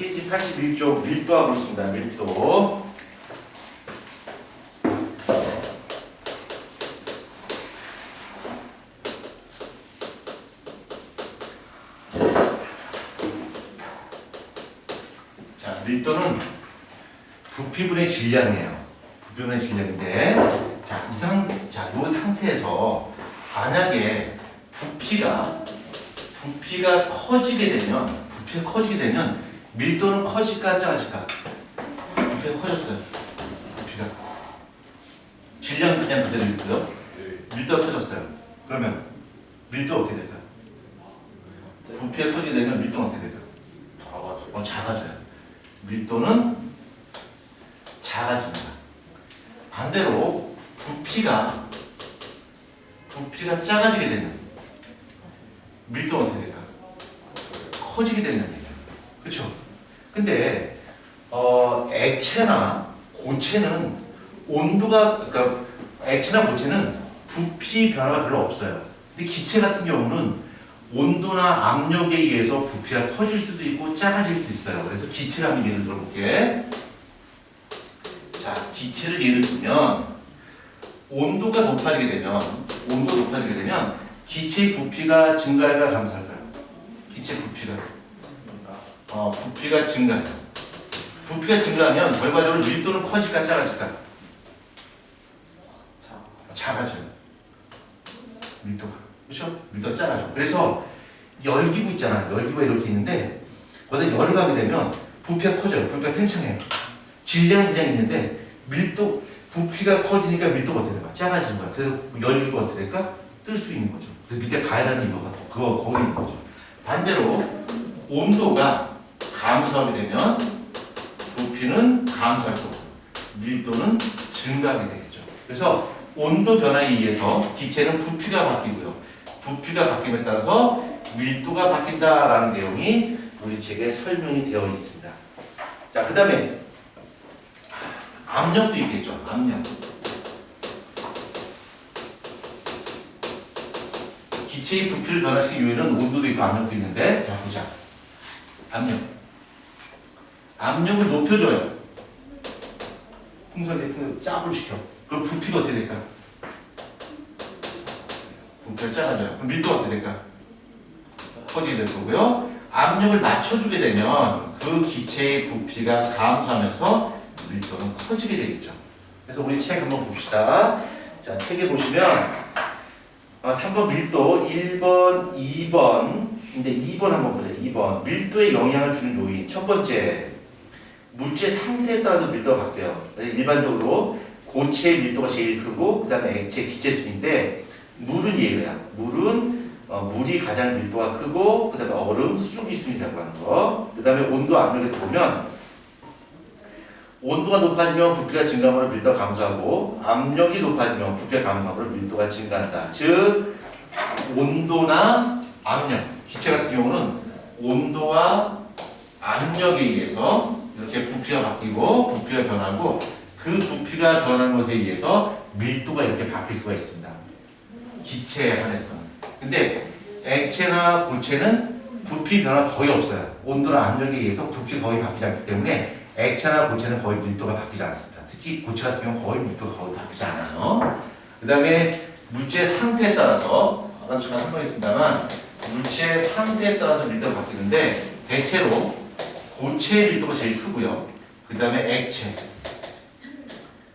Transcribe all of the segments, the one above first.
페이지 81쪽 밀도하고 있습니다. 밀도. 자, 밀도는 부피분의 질량이에요. 부피분의 질량인데, 자, 이 상태에서 만약에 부피가 커지게 되면 밀도는 커질까 작아질까? 부피가 커졌어요. 부피가 질량 그냥 그대로 있고요. 밀도가 커졌어요. 그러면 밀도 어떻게 될까? 부피가 커지게 되면 밀도는 어떻게 될까? 작아져요. 밀도는 작아집니다. 반대로 부피가 작아지게 되면 밀도가 어떻게 될까? 커지게 된다는 얘기예요. 그렇죠? 근데 액체나 고체는 그러니까 액체나 고체는 부피 변화가 별로 없어요. 근데 기체 같은 경우는 온도나 압력에 의해서 부피가 커질 수도 있고 작아질 수도 있어요. 그래서 기체를 한번 예를 들어볼게. 자, 기체를 예를 들면 온도가 높아지게 되면 기체의 부피가 증가할까 감소할까요? 기체 부피가 증가해요. 부피가 증가하면 결과적으로 밀도는 커질까 작아질까? 작아져요. 밀도가. 그렇죠? 밀도가 작아져. 그래서 열기구 있잖아. 열기구가 이렇게 있는데 거기다 열을 가게 되면 부피가 커져요. 부피가 팽창해요. 질량이 그냥 있는데 부피가 커지니까 밀도가 어떻게 될까? 작아지는 거야. 그래서 열기구가 어떻게 될까? 뜰 수 있는 거죠. 그래서 밑에 가열하는 이유가 거기 있는 거죠. 반대로 온도가 감소하게 되면 부피는 감소할 거고 밀도는 증가하게 되겠죠. 그래서 온도 변화에 의해서 기체는 부피가 바뀌고요. 부피가 바뀜에 따라서 밀도가 바뀐다라는 내용이 우리 책에 설명이 되어 있습니다. 자, 그 다음에 압력도 있겠죠. 압력. 기체의 부피를 변화시키기 위해서는 온도도 있고 압력도 있는데, 자, 보자. 압력을 높여줘요. 풍선 제품을 짭을 시켜. 그럼 부피가 어떻게 될까? 부피가 작아져요. 그럼 밀도가 어떻게 될까? 커지게 될 거고요. 압력을 낮춰주게 되면 그 기체의 부피가 감소하면서 밀도는 커지게 되겠죠. 그래서 우리 책 한번 봅시다. 자, 책에 보시면 3번 밀도, 1번, 2번인데 2번 한번 보자. 2번 밀도에 영향을 주는 요인. 첫 번째, 물질 상태에 따라서 밀도가 바뀌어요. 일반적으로 고체의 밀도가 제일 크고 그 다음에 액체, 기체 순인데 물은 예외야. 물이 가장 밀도가 크고 그 다음에 얼음, 수증기 순이라고 하는 거. 그 다음에 온도, 압력에서 보면 온도가 높아지면 부피가 증가하므로 밀도가 감소하고 압력이 높아지면 부피가 감소하므로 밀도가 증가한다. 즉 온도나 압력, 기체 같은 경우는 온도와 압력에 의해서 이렇게 부피가 바뀌고 부피가 변하고 그 부피가 변하는 것에 의해서 밀도가 이렇게 바뀔 수가 있습니다. 기체에 한해서는. 근데 액체나 고체는 부피 변화가 거의 없어요. 온도나 압력에 의해서 부피가 거의 바뀌지 않기 때문에 액체나 고체는 거의 밀도가 바뀌지 않습니다. 특히 고체 같은 경우는 거의 밀도가 거의 바뀌지 않아요. 그 다음에 물질 상태에 따라서 아까 제가 설명했습니다만 물질 상태에 따라서 밀도가 바뀌는데 대체로 고체의 밀도가 제일 크고요. 그 다음에 액체,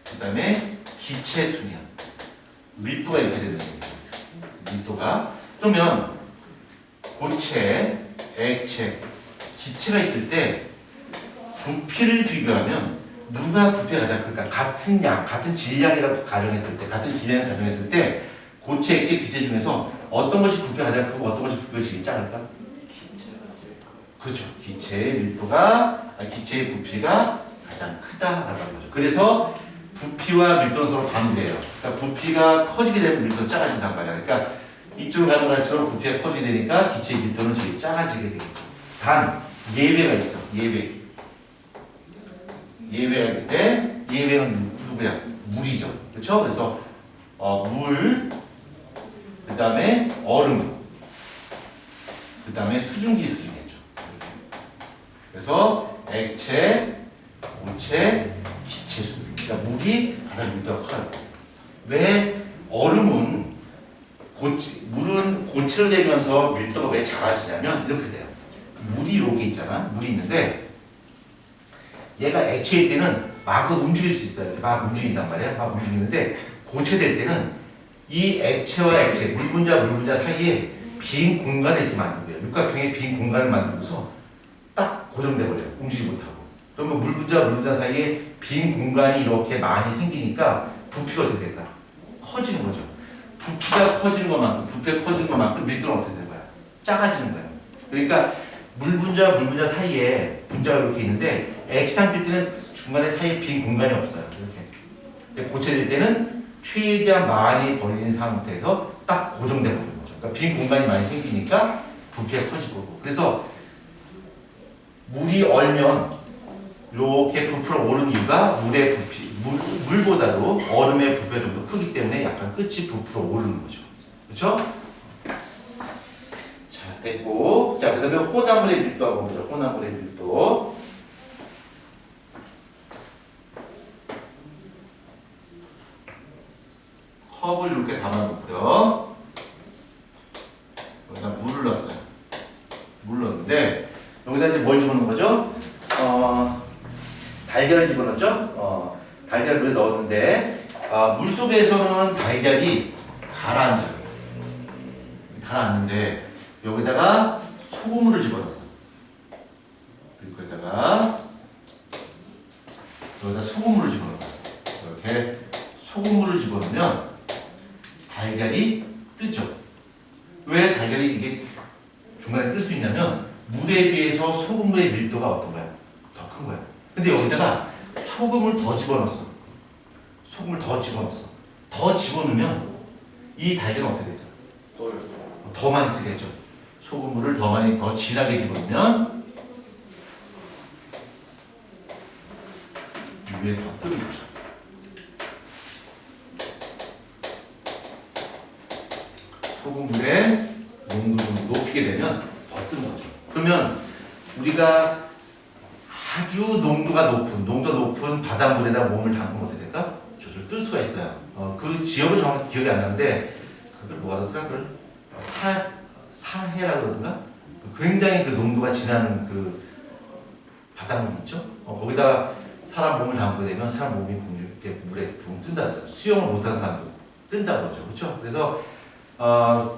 그 다음에 기체 순이야. 밀도가 이렇게 되는 거예요. 밀도가. 그러면 고체, 액체, 기체가 있을 때 부피를 비교하면 누가 부피가 가장 클까? 같은 양, 같은 질량이라고 가정했을 때 고체, 액체, 기체 중에서 어떤 것이 부피가 가장 크고 어떤 것이 부피가 제일 작을까? 그렇죠. 기체의 부피가 가장 크다라는 거죠. 그래서 부피와 밀도는 서로 반대예요. 그러니까 부피가 커지게 되면 밀도는 작아진단 말이야. 그러니까 이쪽으로 가는 갈수록 부피가 커지게 되니까 기체의 밀도는 제일 작아지게 되겠죠. 단 예외가 있어. 예외가 있는데 예외는 누구야? 물이죠. 그렇죠? 그래서 물, 그 다음에 얼음, 그 다음에 수증기 수준이겠죠. 그래서 액체, 고체, 기체 수준. 그러니까 물이 가장 밀도가 커요. 왜 얼음은 물은 고체로 되면서 밀도가 왜 작아지냐면 이렇게 돼요. 물이 이렇게 있잖아. 물이 있는데 얘가 액체일 때는 막 움직일 수 있어요. 이렇게 막 움직인단 말이야. 막 움직이는데 고체될 때는 이 액체와 액체, 물 분자 사이에 빈 공간을 이렇게 만든 거예요. 육각형의 빈 공간을 만들면서 딱 고정돼 버려요. 움직이지 못하고. 그러면 물 분자 사이에 빈 공간이 이렇게 많이 생기니까 부피가 어떻게 될까? 커지는 거죠. 부피가 커지는 것만큼 밀도는 어떻게 되는 거야? 작아지는 거예요. 그러니까 물 분자 사이에 분자가 이렇게 있는데 액체 상태일 때는 중간에 사이에 빈 공간이 없어요. 이렇게. 근데 고체될 때는 최대한 많이 벌린 상태에서 딱 고정돼 버리는 거죠. 그러니까 빈 공간이 많이 생기니까 부피가 커질 거고. 그래서 물이 얼면 이렇게 부풀어 오르는 이유가 물의 부피, 물보다도 얼음의 부피가 좀 더 크기 때문에 약간 끝이 부풀어 오르는 거죠. 그렇죠? 자, 됐고. 자, 그 다음에 혼합물의 밀도 한번 보죠. 혼합물의 밀도. 컵을 이렇게 담아놓고요. 여기다 물을 넣었어요. 물 넣었는데 여기다 이제 뭘 집어넣은 거죠? 달걀을 집어넣었죠? 달걀을 물에 넣었는데 물 속에서는 달걀이 가라앉아요. 가라앉는데 여기다가 소금물을 집어넣었어. 그리고 여기다 소금물을 집어넣었어. 이렇게 소금물을 집어넣으면 달걀이 뜨죠. 왜 달걀이 이게 중간에 뜰 수 있냐면 물에 비해서 소금물의 밀도가 어떤 거야? 더 큰 거야. 근데 여기다가 소금을 더 집어넣었어. 소금을 더 집어넣었어. 더 집어넣으면 이 달걀은 어떻게 될까? 더 많이 뜨겠죠. 소금물을 더 많이 더 진하게 집어넣으면 위에 더 뜨는 거죠. 소금물의 농도를 높이게 되면 더 뜨는 거죠. 그러면 우리가 아주 농도가 높은 바닷물에다 몸을 담그면 어떻게 될까? 저절 뜰 수가 있어요. 그 지역은 정확히 기억이 안 나는데 그걸 뭐라 그러더라? 그걸 사해라고 그러던가? 굉장히 그 농도가 진한 그 바닷물 있죠? 거기다 사람 몸을 담그게 되면 사람 몸이 이렇게 물에 붕 뜬다. 수영을 못하는 사람도 뜬다고 그러죠. 그렇죠? 그래서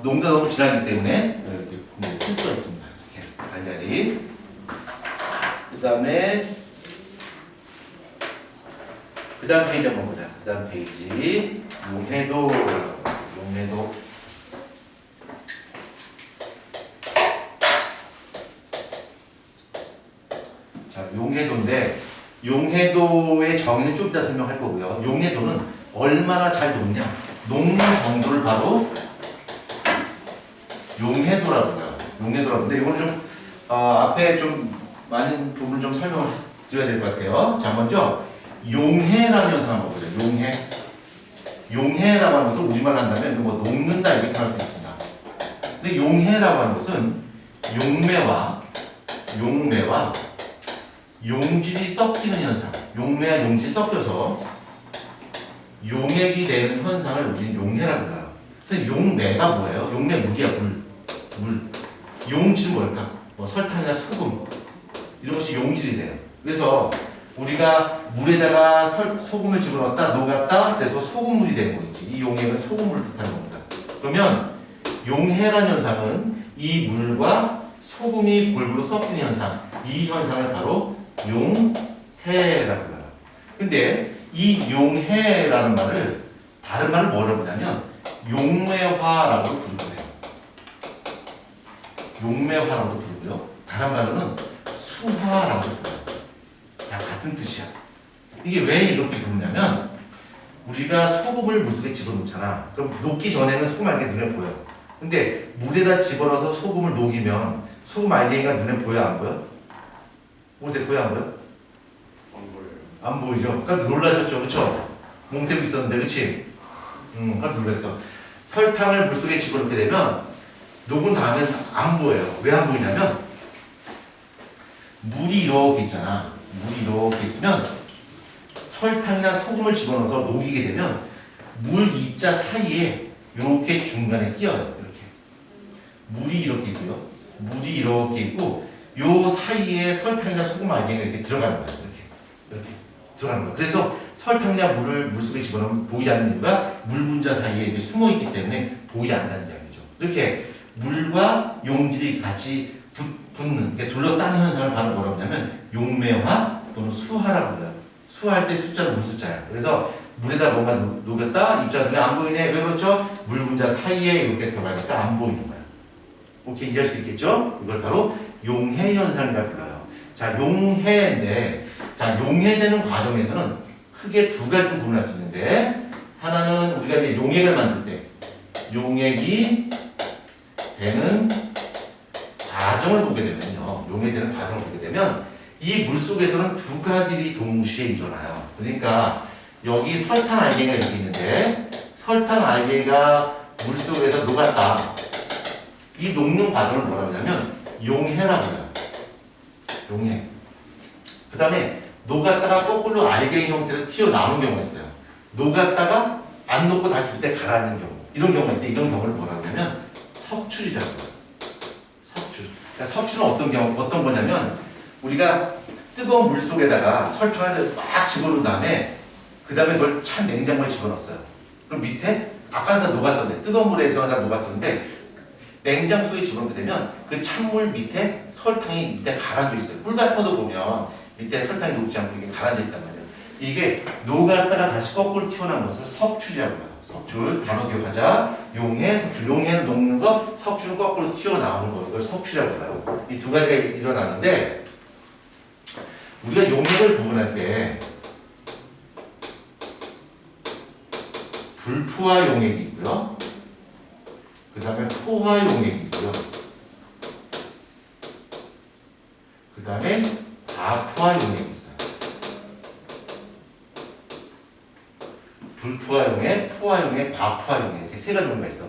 농도가 너무 진하기 때문에 이렇게 물에 뜰 수가 있습니다. 이렇게 달걀이. 그 다음 페이지 한번 보자. 그 다음 페이지. 용해도. 자, 용해도인데, 용해도의 정의는 좀 이따 설명할 거고요. 용해도는 얼마나 잘 녹냐? 녹는 정도를 바로 용해도라고 해요. 용해도라고. 근데 이거는 좀, 앞에 좀 많은 부분 좀 설명을 드려야 될 것 같아요. 자, 먼저 용해라는 현상 한번 보죠. 용해라고 하는 것을 우리말로 한다면 뭐 녹는다 이렇게 할 수 있습니다. 근데 용해라고 하는 것은 용매와 용질이 섞이는 현상. 용매와 용질이 섞여서 용액이 되는 현상을 우리는 용해라고 해요. 그래서 용매가 뭐예요? 용매 물이야, 물. 용질은 뭘까? 뭐 설탕이나 소금 이런 것이 용질이 돼요. 그래서 우리가 물에다가 소금을 집어넣었다 녹았다 그래서 소금물이 되는 거지. 이 용액은 소금물을 뜻하는 겁니다. 그러면 용해라는 현상은 이 물과 소금이 골고루 섞이는 현상, 이 현상을 바로 용해라고 해요. 근데 이 용해라는 말을 다른 말을 뭐라고 하냐면 용매화라고 부르거든요. 용매화라고도 부르고요. 다른 말로는 수화라고 불러요. 다 같은 뜻이야. 이게 왜 이렇게 부르냐면 우리가 소금을 물속에 집어넣잖아. 그럼 녹기 전에는 소금 알갱이 눈에 보여. 근데 물에다 집어넣어서 소금을 녹이면 소금 알갱이가 눈에 보여 안 보여? 옷에 보여 안 보여? 안 보여요. 안 보이죠? 깜짝 놀라셨죠? 그쵸? 몽태고 있었는데 그치? 깜짝 놀랐어. 설탕을 물속에 집어넣게 되면 녹은 다음에 안 보여요. 왜 안 보이냐면 물이 이렇게 있잖아. 물이 이렇게 있으면 설탕이나 소금을 집어넣어서 녹이게 되면 물 입자 사이에 이렇게 중간에 끼어요. 이렇게. 물이 이렇게 있고요. 물이 이렇게 있고 요 사이에 설탕이나 소금 알갱이가 이렇게 들어가는 거예요. 이렇게 들어가는 거예요. 그래서 설탕이나 물을 물속에 집어넣으면 보이지 않는 이유가 물 분자 사이에 이렇게 숨어 있기 때문에 보이지 않는다는 이야기죠. 이렇게 물과 용질이 같이 붙는, 그러니까 둘러싸는 현상을 바로 뭐라고 하냐면 용매화 또는 수화라고 불러요. 수화할 때 숫자는 물숫자야. 그래서 물에다 뭔가 녹였다, 입자가 눈에 안 보이네. 왜 그렇죠? 물 분자 사이에 이렇게 들어가니까 안 보이는 거야. 오케이, 이해할 수 있겠죠? 이걸 바로 용해 현상이라고 불러요. 자, 용해인데, 자, 용해되는 과정에서는 크게 두 가지로 구분할 수 있는데, 하나는 우리가 이제 용액을 만들 때, 용액이 되는 과정을 보게 되면요. 용해되는 과정을 보게 되면, 이 물 속에서는 두 가지들이 동시에 일어나요. 그러니까, 여기 설탕 알갱이가 이렇게 있는데, 설탕 알갱이가 물 속에서 녹았다. 이 녹는 과정을 뭐라고 하냐면 용해라고 해요. 용해. 그 다음에 녹았다가 거꾸로 알갱이 형태로 튀어나오는 경우가 있어요. 녹았다가 안 녹고 다시 밑에 가라앉는 경우. 이런 경우가 있는데 이런 경우를 뭐라고 하냐면 석출이라고 해요. 석출. 그러니까 석출은 어떤 거냐면 우리가 뜨거운 물 속에다가 설탕을 막 집어넣은 다음에 그 다음에 그걸 찬 냉장고에 집어넣었어요. 그럼 밑에 아까는 다 녹았었는데 뜨거운 물에서는 다 녹았었는데 냉장고 속에 집어넣게 되면 그 찬물 밑에 설탕이 밑에 가라앉아 있어요. 꿀 같은 것도 보면 밑에 설탕이 녹지 않고 이게 가라앉아 있단 말이에요. 이게 녹았다가 다시 거꾸로 튀어나온 것을 석출이라고 해요. 석출, 단어 기억하자. 용해, 석출. 용해는 녹는 거, 석출은 거꾸로 튀어나오는 거. 이걸 석출이라고 해요. 이 두 가지가 일어나는데 우리가 용해를 구분할 때 불포화 용액이 있고요. 그 다음에 포화 용액이 있고요. 그 다음에 과포화 용액이 있어요. 불포화 용액, 포화 용액, 과포화 용액 이렇게 세 가지 종류가 있어.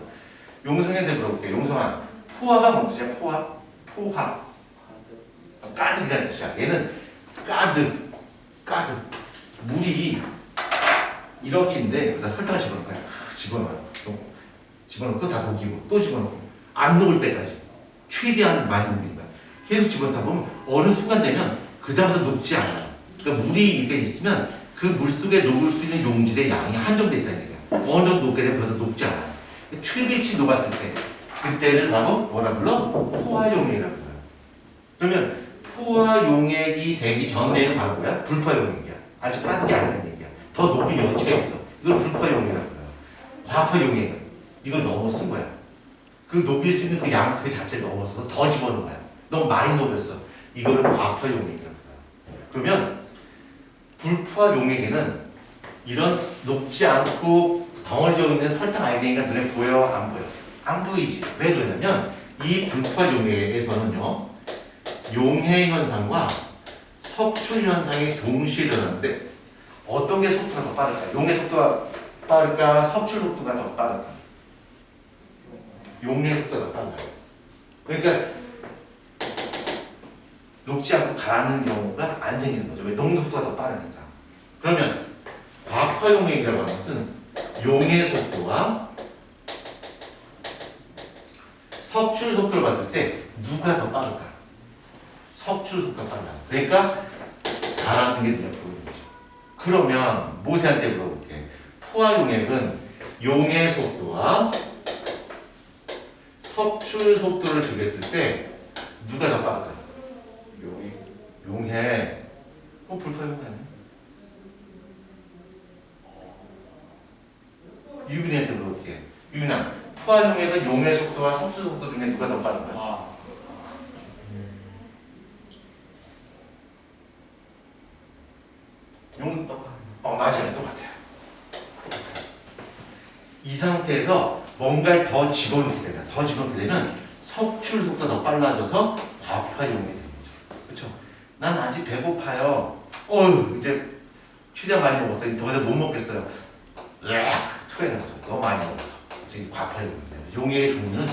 용성한테 물어볼게요. 용성아, 포화가 뭔 뜻이야? 포화? 포화. 가득이라는 뜻이야. 얘는 가득. 물이 이렇게 있는데 여기다 설탕을 집어넣을 거야. 집어넣어요. 집어넣고 다 녹이고 또 집어넣고 안 녹을 때까지 최대한 많이 녹인 거야. 계속 집어넣다 보면 어느 순간 되면 그 다음부터 녹지 않아요. 그러니까 물이 이렇게 있으면 그 물 속에 녹을 수 있는 용질의 양이 한정돼 있다는 얘기야. 어느 정도 녹게 되면 더 녹지 않아요. 최대치 녹았을 때 그때를 바로 뭐라 불러? 포화용액이라고 불러요. 그러면 포화용액이 되기 전에는 바로 뭐야? 불포화용액이야. 아직 가득이 아니라는 얘기야. 더 녹을 여지가 있어. 이걸 불포화용액이라고 불러요. 과포용액은 이걸 너무 쓴 거야. 그 녹일 수 있는 그 양 그 자체를 넘어서서 더 집어넣은 거야. 너무 많이 녹였어. 이거를 과포 용액이라고 해요. 그러면 불포화 용액에는 이런 녹지 않고 덩어리져 있는 설탕 알갱이가 눈에 보여? 안 보여? 안 보이지. 왜 그러냐면 이 불포화 용액에서는요. 용해 현상과 석출 현상이 동시에 일어나는데 어떤 게 속도가 더 빠를까? 용해 속도가 빠를까? 석출 속도가 더 빠를까? 용해 속도가 더 빨라요. 그러니까 녹지 않고 가라앉는 경우가 안 생기는 거죠. 왜? 녹는 속도가 더 빠르니까. 그러면 과포 용액이라고 하는 것은 용해 속도와 석출 속도를 봤을 때 누가 더 빠를까? 석출 속도가 빨라요. 그러니까 가라앉는 게 눈에 보이는 거죠. 그러면 모세한테 물어볼게. 포화 용액은 용해 속도와 석출 속도를 비교했을 때 누가 더 빠를까요? 용해. 불포화 용해 아니야? 유빈이한테 물어볼게. 유빈아, 포화 용액은 용해 속도와 석출 속도 중에 누가 더 빠른가요? 맞아요. 똑같아요. 이 상태에서 뭔가를 더 집어넣게 되면 석출 속도가 더 빨라져서 과포화 용액이 되는 거죠. 그렇죠? 난 아직 배고파요. 이제 최대한 많이 먹었어요. 더 이상 못 먹겠어요. 토해는 거죠. 너무 많이 먹어서. 지금 과포화 용액이 돼요. 용액의 종류는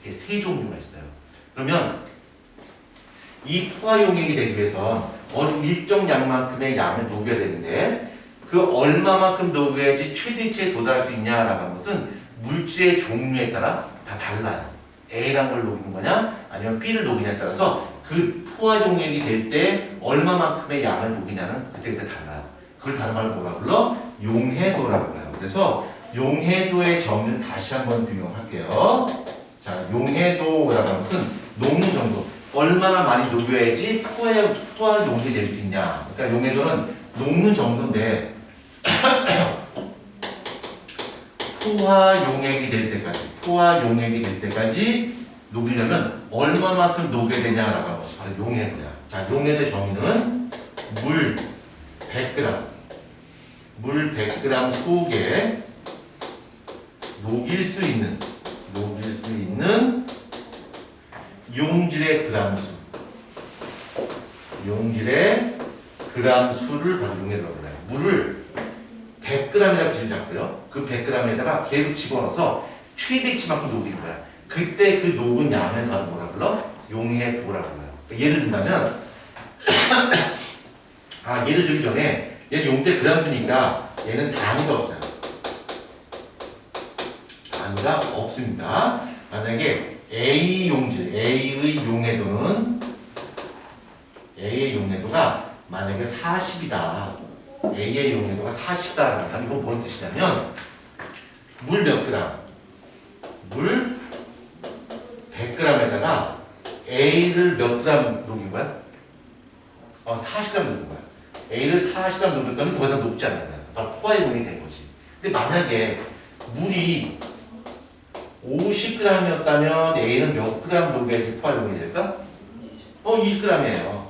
이렇게 세 종류가 있어요. 그러면 이 포화 용액이 되기 위해선 어느 일정 양만큼의 양을 녹여야 되는데 그 얼마만큼 녹여야지 최대치에 도달할 수 있냐라고 하는 것은 물질의 종류에 따라 다 달라요. A라는 걸 녹이는 거냐 아니면 B를 녹이냐에 따라서 그 포화 용액이 될 때 얼마만큼의 양을 녹이냐는 그때그때 달라요. 그걸 다른 말로 뭐라 불러? 용해도라고 불러요. 그래서 용해도의 정의는 다시 한번 비용할게요. 자, 용해도라는 것은 녹는 정도. 얼마나 많이 녹여야지 포화 용액이 될 수 있냐. 그러니까 용해도는 녹는 정도인데 포화 용액이 될 때까지 녹이려면 얼마만큼 녹여야 되냐라고 하는 것이 바로 용해도야. 자, 용해도의 정의는 물 100g 속에 녹일 수 있는 용질의 그람 수를 바로 용해도라고 해요. 물을 100g이라고 기준 잡고요. 그 100g에다가 계속 집어넣어서 최대치만큼 녹이는 거야. 그때 그 녹은 양을 바로 뭐라 불러? 용해도라고 불러요. 예를 든다면 예를 들기 전에 얘는 용질의 그람수니까 얘는 단위가 없어요. 단위가 없습니다. 만약에 A의 용해도가 만약에 40이다. A의 용해도가 40다라고 하면 이건 뭔 뜻이냐면 물 몇 그램? 물 100g에다가 A를 몇 그램 녹인 거야? 40g 녹인 거야. A를 40g 녹일 거면 더 이상 녹지 않는 거야. 바로 포화 용액이 된 거지. 근데 만약에 물이 50g이었다면 A는 몇 g 녹여야지 포화 용액이 될까? 20g이에요.